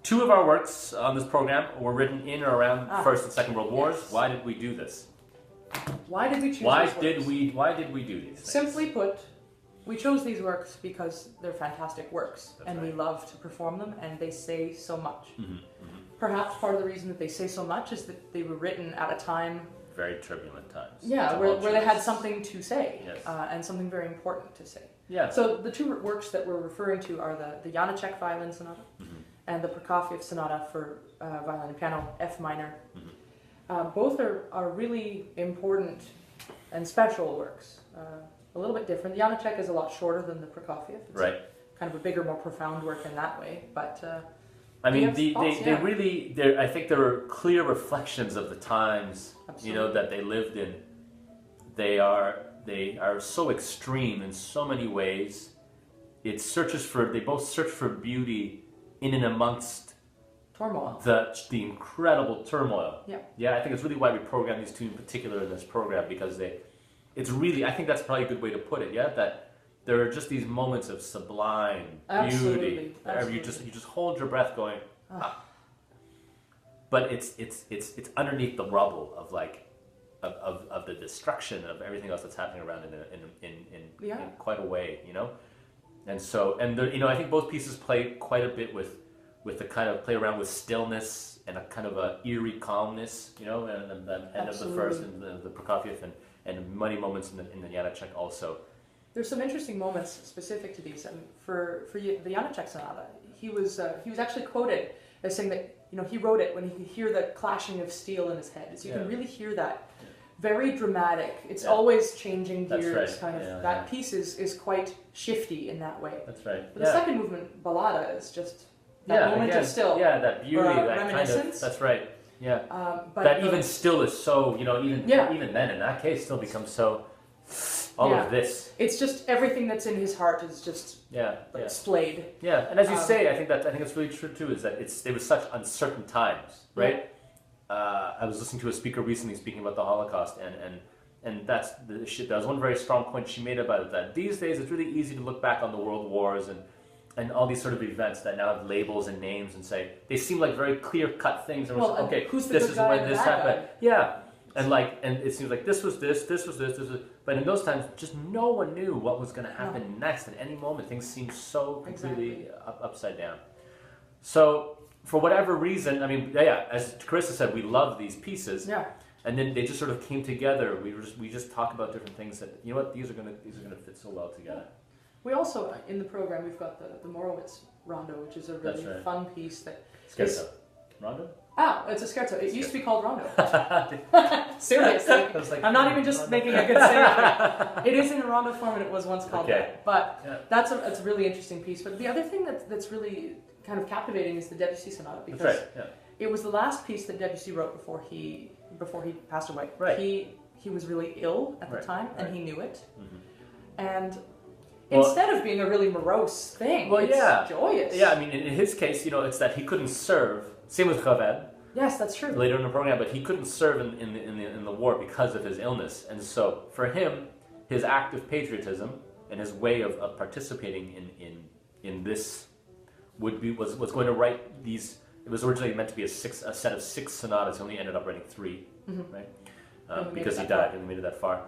Two of our works on this program were written in or around First and Second World Wars. Yes. Why did we do this? Why did we choose Why these did works? Why did we do these things? Simply put, we chose these works because they're fantastic works, That's and right. we love to perform them, and they say so much. Mm-hmm, mm-hmm. Perhaps part of the reason that they say so much is that they were written at a time... Very turbulent times. Yeah, where they had something to say, yes. And something very important to say. Yeah. So the two works that we're referring to are the Janacek Violin Sonata and the Prokofiev Sonata for violin and piano, F minor. Both are really important and special works. A little bit different. The Janacek is a lot shorter than the Prokofiev. It's right. kind of a bigger, more profound work in that way. But I mean, they really, I think there are clear reflections of the times, you know, that they lived in. They are so extreme in so many ways. They both search for beauty in and amongst turmoil. The incredible turmoil. Yeah. Yeah, I think it's really why we program these two in particular in this program, because it's really, I think that's probably a good way to put it, yeah? That there are just these moments of sublime beauty. Absolutely. You just hold your breath going, ah. But it's underneath the rubble of of the destruction of everything else that's happening around in quite a way, you know. And so, you know, I think both pieces play quite a bit with the kind of play around with stillness and a kind of a eerie calmness, you know, and the end of the first and the Prokofiev and many moments in the Janacek also. There's some interesting moments specific to these. For the Janacek Sonata, he was actually quoted as saying that, you know, he wrote it when he could hear the clashing of steel in his head. So you can really hear that. Very dramatic. It's always changing gears. Kind of that piece is quite shifty in that way. That's right. But the second movement, Ballada, is just that moment of still. Yeah, that beauty, that reminiscence. kind of. That's right. Yeah. But that even still is so, you know, even then in that case still becomes so. All of this. It's just everything that's in his heart is just displayed. Yeah, and as you say, I think it's really true too. Is that it was such uncertain times, right? I was listening to a speaker recently speaking about the Holocaust, and that's the shit. That was one very strong point she made about it. That these days it's really easy to look back on the world wars and all these sort of events that now have labels and names and say they seem like very clear cut things. And well, okay, who's the this good is guy when and this the bad happened. guy? Yeah. And it seems like this was this was this, but in those times, just no one knew what was going to happen next. At any moment, things seemed so completely upside down. So, for whatever reason, I mean, as Carissa said, we love these pieces. Yeah. And then they just sort of came together. We just talk about different things that, you know what, these are gonna fit so well together. We also, in the program, we've got the Morowitz Rondo, which is a really fun piece that. Scherzo. Rondo? Ah, it's a scherzo. It used to be called Rondo. Seriously. I'm not even just making a good statement. It is in a rondo form, and it was once called that. But that's a really interesting piece. But the other thing that's really kind of captivating is the Debussy Sonata, because it was the last piece that Debussy wrote before he passed away. Right. He was really ill at the time, and he knew it. And instead of being a really morose thing, it's joyous. Yeah, I mean, in his case, you know, it's that he couldn't serve. Same with Ravel. Yes, that's true. Later in the program, but he couldn't serve in the war because of his illness, and so for him, his act of patriotism and his way of participating in this was going to write these. It was originally meant to be a set of 6 sonatas. He only ended up writing 3, right? Because he died and we made it that far.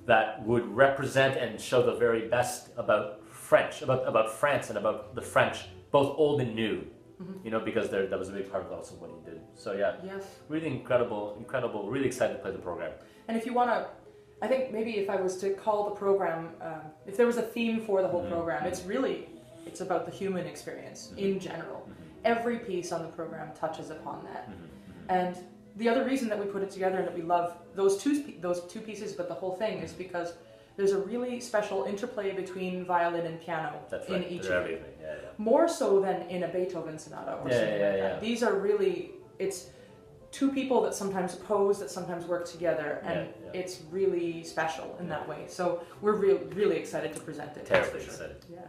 That would represent and show the very best about France and about the French, both old and new. You know, because that was a big part of also what he did. So really incredible, really excited to play the program. And if you want to, I think maybe if I was to call the program, if there was a theme for the whole program, it's about the human experience in general. Every piece on the program touches upon that. And the other reason that we put it together and that we love those two pieces, but the whole thing, is because there's a really special interplay between violin and piano in each of them. More so than in a Beethoven sonata or something like that. These are really, it's two people that sometimes oppose, that sometimes work together, and it's really special in that way. So we're really excited to present it. Terribly excited. Yeah.